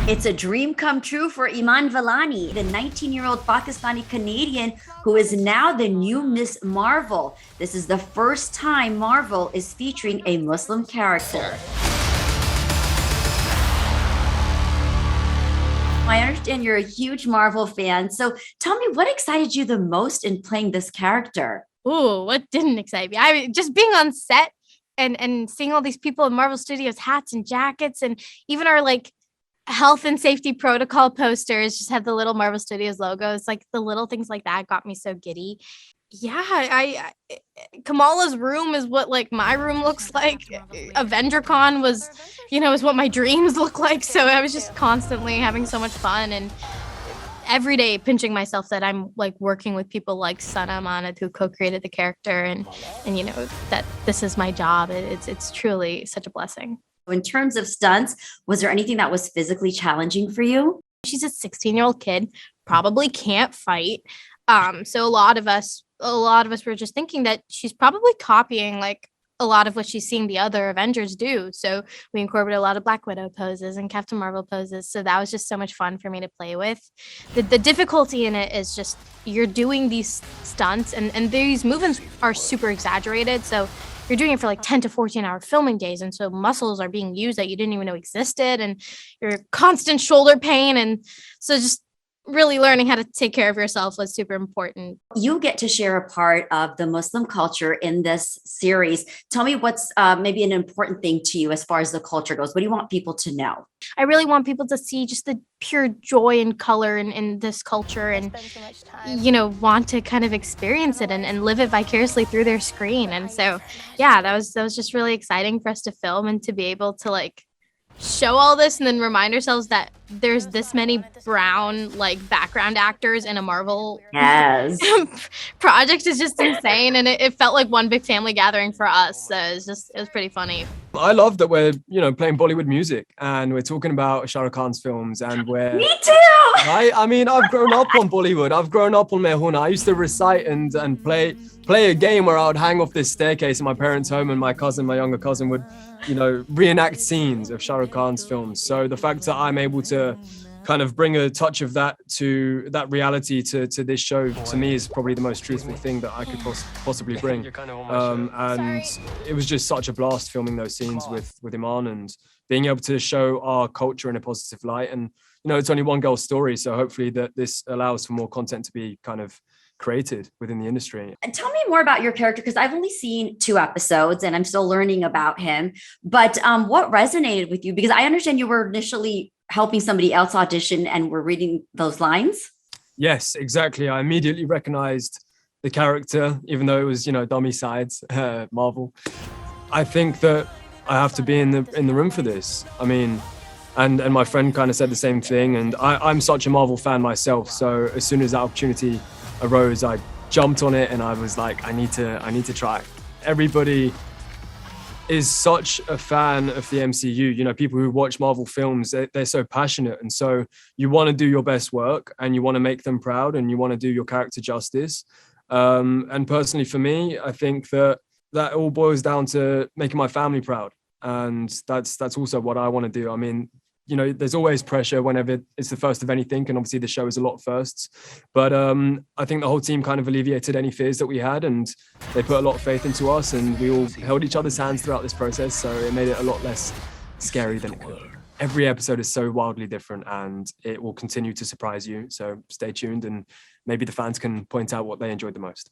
It's a dream come true for Iman Vellani, the 19-year-old Pakistani Canadian who is now the new Miss Marvel. This is the first time Marvel is featuring a Muslim character. I understand you're a huge Marvel fan. So tell me, what excited you the most in playing this character? Ooh, what didn't excite me? Just being on set and seeing all these people in Marvel Studios hats and jackets, and even our like health and safety protocol posters just had the little Marvel Studios logos. Like the little things like that got me so giddy. Yeah, Kamala's room is what like my room looks like. AvengerCon was, is what my dreams look like. So I was just constantly having so much fun and every day pinching myself that I'm like working with people like Sana Amanat who co-created the character and that this is my job. It's truly such a blessing. In terms of stunts, was there anything that was physically challenging for you? She's a 16-year-old kid, probably can't fight. So a lot of us were just thinking that she's probably copying like a lot of what she's seeing the other Avengers do. So we incorporated a lot of Black Widow poses and Captain Marvel poses. So that was just so much fun for me to play with. The difficulty in it is just you're doing these stunts and these movements are super exaggerated. So you're doing it for like 10 to 14 hour filming days. And so muscles are being used that you didn't even know existed and your constant shoulder pain. And so just really learning how to take care of yourself was super important. You get to share a part of the Muslim culture in this series. Tell me what's maybe an important thing to you as far as the culture goes. What do you want people to know? I really want people to see just the pure joy and color in this culture and, want to kind of experience it and live it vicariously through their screen. And so, yeah, that was just really exciting for us to film and to be able to like show all this and then remind ourselves that there's this many brown like background actors in a Marvel Yes. project is just insane, and it felt like one big family gathering for us. So it was pretty funny. I love that we're playing Bollywood music and we're talking about Shah Rukh Khan's films and we're Me too. I mean I've grown up on Bollywood. I've grown up on Mehuna. I used to recite and play a game where I would hang off this staircase in my parents' home and my younger cousin would reenact scenes of Shah Rukh Khan's films. So the fact that I'm able to kind of bring a touch of that to that reality to this show, to me, is probably the most truthful thing that I could possibly bring. And it was just such a blast filming those scenes with Iman and being able to show our culture in a positive light. And it's only one girl's story, so hopefully that this allows for more content to be kind of created within the industry. And tell me more about your character, because I've only seen 2 episodes and I'm still learning about him. But what resonated with you? Because I understand you were initially helping somebody else audition and were reading those lines. Yes, exactly. I immediately recognized the character, even though it was, dummy sides, Marvel. I think that I have to be in the room for this. I mean, and my friend kind of said the same thing. And I'm such a Marvel fan myself. So as soon as that opportunity arose, I jumped on it and I was like, I need to try. Everybody is such a fan of the MCU. People who watch Marvel films, they're so passionate. And so you want to do your best work and you want to make them proud and you want to do your character justice. And personally for me, I think that all boils down to making my family proud. And that's also what I want to do. I mean, there's always pressure whenever it's the first of anything. And obviously the show is a lot of firsts. But I think the whole team kind of alleviated any fears that we had. And they put a lot of faith into us. And we all held each other's hands throughout this process. So it made it a lot less scary than it could. Every episode is so wildly different and it will continue to surprise you. So stay tuned and maybe the fans can point out what they enjoyed the most.